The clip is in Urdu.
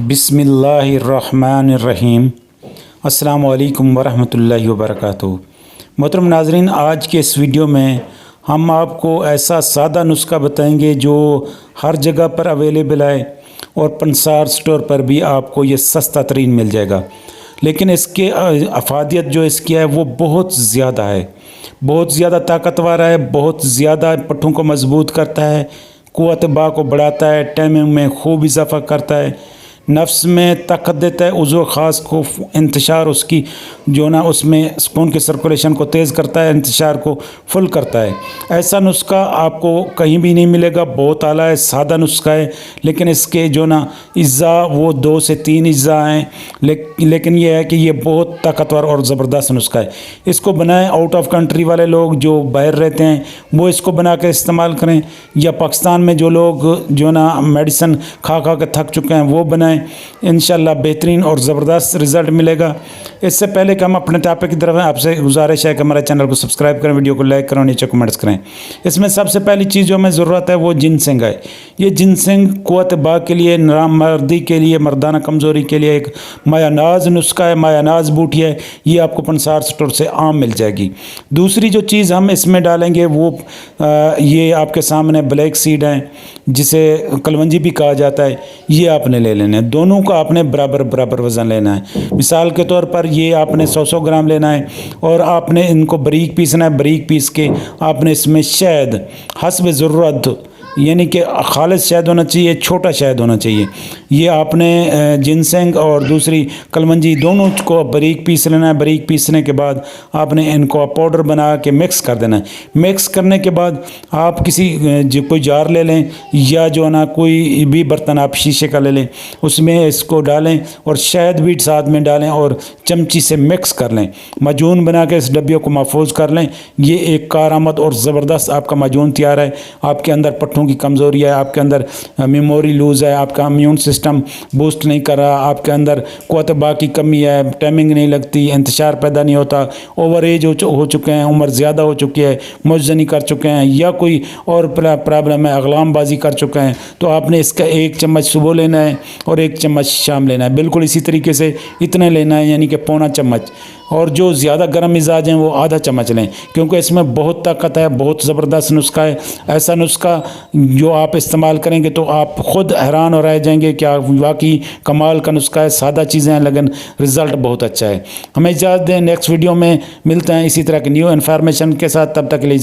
بسم اللہ الرحمن الرحیم۔ السلام علیکم ورحمۃ اللہ وبرکاتہ۔ محترم ناظرین، آج کے اس ویڈیو میں ہم آپ کو ایسا سادہ نسخہ بتائیں گے جو ہر جگہ پر اویلیبل ہے اور پنسار سٹور پر بھی آپ کو یہ سستا ترین مل جائے گا، لیکن اس کے افادیت جو اس کی ہے وہ بہت زیادہ ہے، بہت زیادہ طاقتور ہے، بہت زیادہ پٹھوں کو مضبوط کرتا ہے، قوت باہ کو بڑھاتا ہے، ٹائمنگ میں خوب اضافہ کرتا ہے، نفس میں طاقت دیتا ہے، عضو خاص کو انتشار اس کی جو نا اس میں خون کی سرکولیشن کو تیز کرتا ہے، انتشار کو فل کرتا ہے۔ ایسا نسخہ آپ کو کہیں بھی نہیں ملے گا، بہت اعلیٰ ہے، سادہ نسخہ ہے، لیکن اس کے جو نا اجزاء وہ 2 سے 3 اجزاء ہیں، لیکن یہ ہے کہ یہ بہت طاقتور اور زبردست نسخہ ہے۔ اس کو بنائیں آؤٹ آف کنٹری والے لوگ جو باہر رہتے ہیں وہ اس کو بنا کے استعمال کریں، یا پاکستان میں جو لوگ جو نا میڈیسن کھا کے تھک چکے ہیں وہ بنائیں، انشاءاللہ بہترین اور زبردست رزلٹ ملے گا۔ اس سے پہلے کہ ہم اپنے ٹاپک کی طرف ہیں، آپ سے گزارش ہے کہ ہمارے چینل کو سبسکرائب کریں، ویڈیو کو لائک کریں، نیچے کمنٹس کریں۔ اس میں سب سے پہلی چیز جو ہمیں ضرورت ہے وہ جنسنگ ہے۔ یہ جنسنگ قوت باہ کے لیے، نرم مردی کے لیے، مردانہ کمزوری کے لیے ایک مایہ ناز نسخہ ہے، مایہ ناز بوٹی ہے، یہ آپ کو پنسار سٹور سے عام مل جائے گی۔ دوسری جو چیز ہم اس میں ڈالیں گے وہ یہ آپ کے سامنے بلیک سیڈ ہیں، جسے کلونجی بھی کہا جاتا ہے، یہ آپ نے لے لینا ہے۔ دونوں کا آپ نے برابر وزن لینا ہے۔ مثال کے طور پر یہ آپ نے 100 گرام لینا ہے اور آپ نے ان کو باریک پیسنا ہے۔ باریک پیس کے آپ نے اس میں شہد حسب ضرورت، یعنی کہ خالص شہد ہونا چاہیے، چھوٹا شہد ہونا چاہیے، یہ آپ نے جنسنگ اور دوسری کلونجی دونوں کو باریک پیس لینا ہے۔ باریک پیسنے کے بعد آپ نے ان کو پاؤڈر بنا کے مکس کر دینا ہے۔ مکس کرنے کے بعد آپ کوئی جار لے لیں، یا جو ہے نا کوئی بھی برتن آپ شیشے کا لے لیں، اس میں اس کو ڈالیں اور شہد بھی ساتھ میں ڈالیں اور چمچی سے مکس کر لیں، معجون بنا کے اس ڈبیوں کو محفوظ کر لیں۔ یہ ایک کارآمد اور زبردست آپ کا معجون تیار ہے۔ آپ کے اندر پٹھوں کی کمزوری ہے، آپ کے اندر میموری لوز ہے، آپ کا امیون سسٹم بوسٹ نہیں کر رہا، آپ کے اندر قوت باہ کی کمی ہے، ٹائمنگ نہیں لگتی، انتشار پیدا نہیں ہوتا، اوور ایج ہو چکے ہیں، عمر زیادہ ہو چکی ہے، مجزنی کر چکے ہیں، یا کوئی اور پرابلم ہے، اغلام بازی کر چکے ہیں، تو آپ نے اس کا 1 چمچ صبح لینا ہے اور 1 چمچ شام لینا ہے۔ بالکل اسی طریقے سے اتنا لینا ہے، یعنی کہ پونا چمچ، اور جو زیادہ گرم مزاج ہیں وہ آدھا چمچ لیں، کیونکہ اس میں بہت طاقت ہے، بہت زبردست نسخہ ہے۔ ایسا نسخہ جو آپ استعمال کریں گے تو آپ خود حیران ہو رہ جائیں گے کہ واقعی کمال کا نسخہ ہے۔ سادہ چیزیں ہیں لیکن رزلٹ بہت اچھا ہے۔ ہمیں اجازت دیں، نیکسٹ ویڈیو میں ملتے ہیں اسی طرح کی نیو انفارمیشن کے ساتھ، تب تک کے لیے